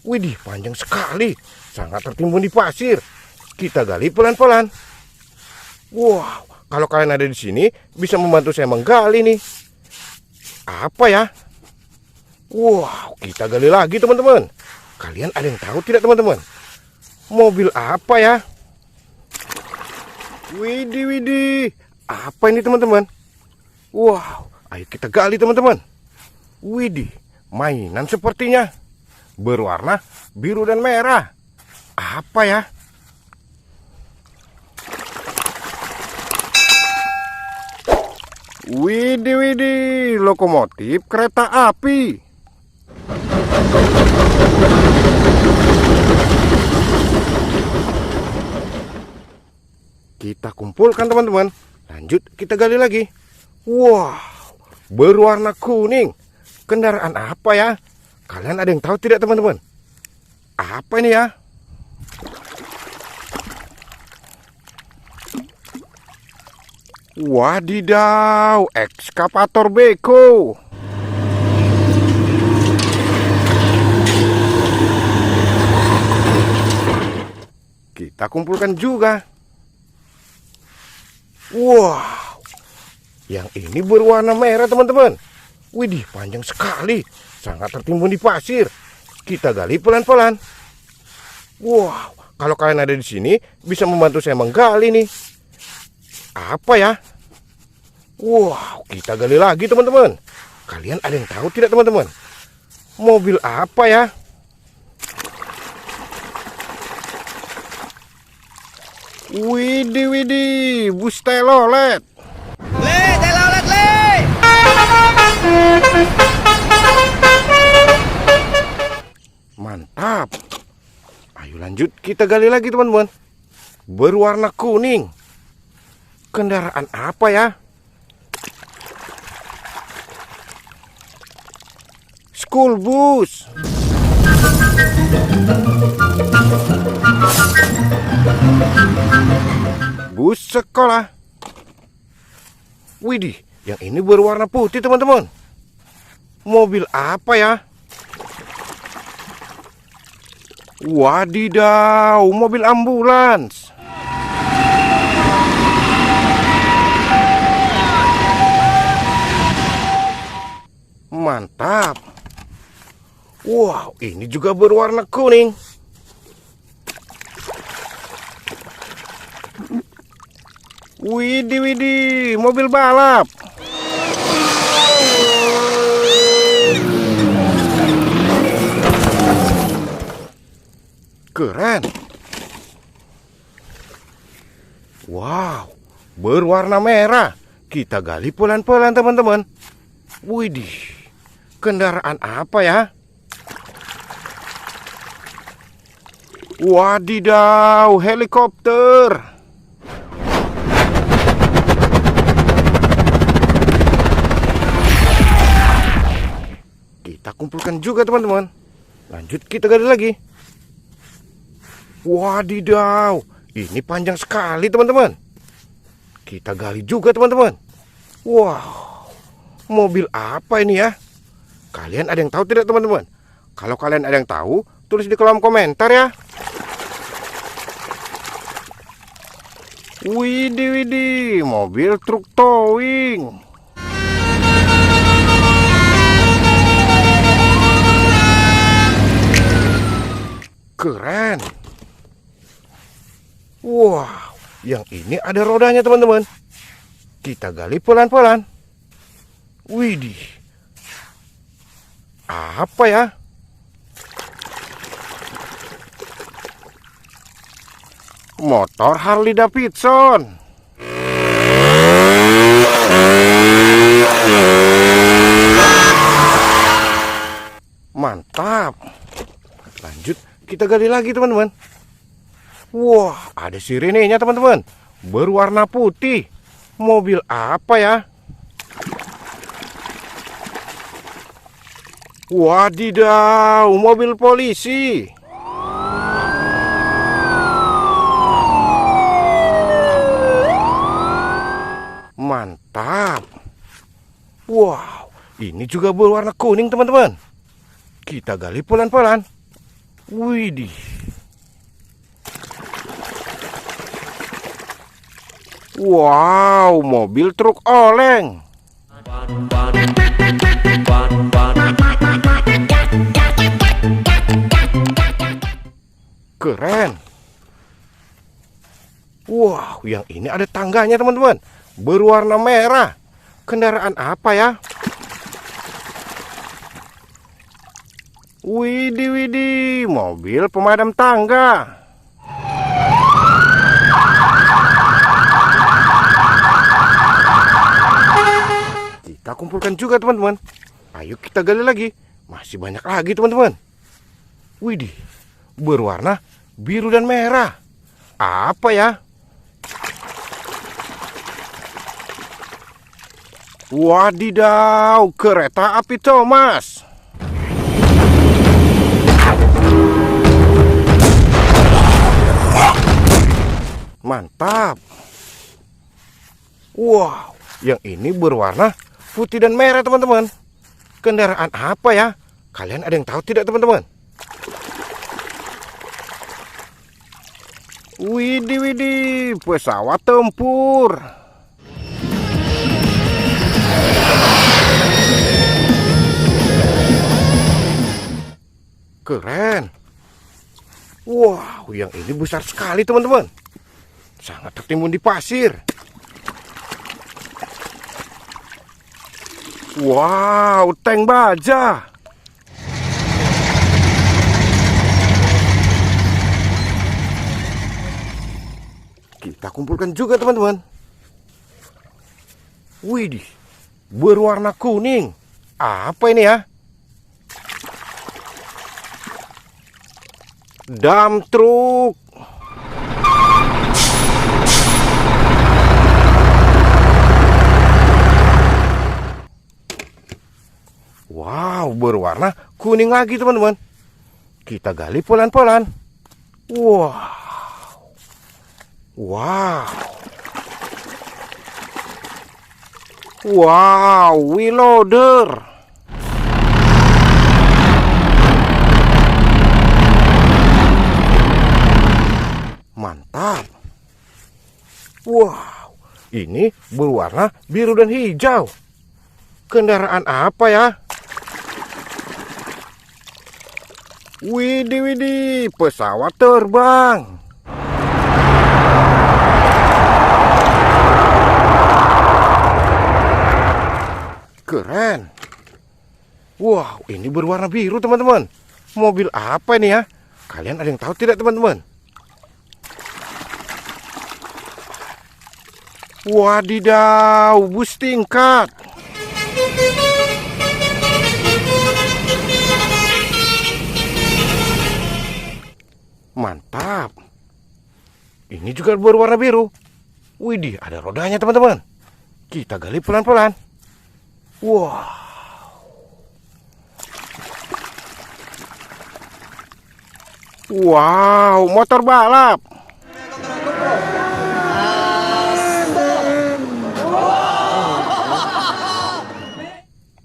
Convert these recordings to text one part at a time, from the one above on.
Widih, panjang sekali. Sangat tertimbun di pasir. Kita gali pelan-pelan. Wow, kalau kalian ada di sini, bisa membantu saya menggali nih. Apa ya? Wow, kita gali lagi teman-teman. Kalian ada yang tahu tidak teman-teman? Mobil apa ya? Widih, widih. Apa ini teman-teman? Wow, ayo kita gali teman-teman. Widih, mainan sepertinya. Berwarna biru dan merah. Apa ya? Widih, widih. Lokomotif kereta api. Kita kumpulkan teman-teman. Lanjut kita gali lagi. Wow, berwarna kuning. Kendaraan apa ya? Kalian ada yang tahu tidak teman-teman? Apa ini ya? Wadidaw, ekskavator beko. Kita kumpulkan juga. Wow, yang ini berwarna merah teman-teman. Widih, panjang sekali. Sangat tertimbun di pasir. Kita gali pelan-pelan. Wow, kalau kalian ada di sini, bisa membantu saya menggali nih. Apa ya? Wow, kita gali lagi teman-teman. Kalian ada yang tahu tidak teman-teman? Mobil apa ya? Widih, widih, bus telolet. Le, telolet le. Mantap. Ayo lanjut kita gali lagi teman-teman. Berwarna kuning. Kendaraan apa ya? School bus. Bus sekolah. Widih, yang ini berwarna putih teman-teman. Mobil apa ya? Wadidaw, mobil ambulans. Mantap. Wow, ini juga berwarna kuning. Widih, widih, mobil balap. Keren. Wow, berwarna merah. Kita gali pelan-pelan teman-teman. Widih, kendaraan apa ya? Wadidaw, helikopter. Kita kumpulkan juga teman-teman. Lanjut kita gali lagi. Wadidaw, ini panjang sekali teman-teman. Kita gali juga teman-teman. Wow, mobil apa ini ya? Kalian ada yang tahu tidak teman-teman? Kalau kalian ada yang tahu, tulis di kolom komentar ya. Widih, widih, mobil truk towing. Keren. Wow, yang ini ada rodanya teman-teman. Kita gali pelan-pelan. Widih, apa ya? Motor Harley Davidson. Mantap. Lanjut kita gali lagi teman-teman. Wah, ada sirenenya teman-teman. Berwarna putih. Mobil apa ya? Wadidaw, mobil polisi. Mantap. Wow, ini juga berwarna kuning teman-teman. Kita gali pelan-pelan. Widih. Wow, mobil truk oleng. Keren. Wow, yang ini ada tangganya teman-teman. Berwarna merah. Kendaraan apa ya? Widih, widih, mobil pemadam tangga. Kita kumpulkan juga teman-teman. Ayo kita gali lagi. Masih banyak lagi teman-teman. Widih, berwarna biru dan merah. Apa ya? Wadidaw, kereta api Thomas. Mantap. Wow, yang ini berwarna putih dan merah teman-teman. Kendaraan apa ya? Kalian ada yang tahu tidak teman-teman? Widih, widih, pesawat tempur. Keren. Wow, yang ini besar sekali teman-teman. Sangat tertimbun di pasir. Wow, tank baja. Kita kumpulkan juga teman-teman. Widih, berwarna kuning. Apa ini ya? Dump truck. Wow, berwarna kuning lagi teman-teman. Kita gali pelan-pelan. Wow. Wow. Wow, wheel loader. Mantap. Wow, ini berwarna biru dan hijau. Kendaraan apa ya? Widih, widih, pesawat terbang. Keren. Wow, ini berwarna biru teman-teman. Mobil apa ini ya? Kalian ada yang tahu tidak teman-teman? Wadidaw, bus tingkat. Mantap. Ini juga berwarna biru. Widih, ada rodanya teman-teman. Kita gali pelan-pelan. Wow. Wow, motor balap.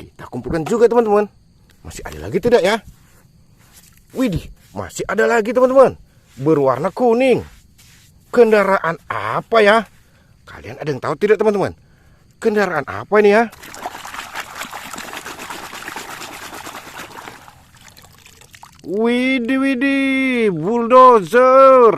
Kita kumpulkan juga teman-teman. Masih ada lagi tidak ya? Widih, masih ada lagi teman-teman. Berwarna kuning. Kendaraan apa ya? Kalian ada yang tahu tidak teman-teman? Kendaraan apa ini ya? Widih, widih, bulldozer.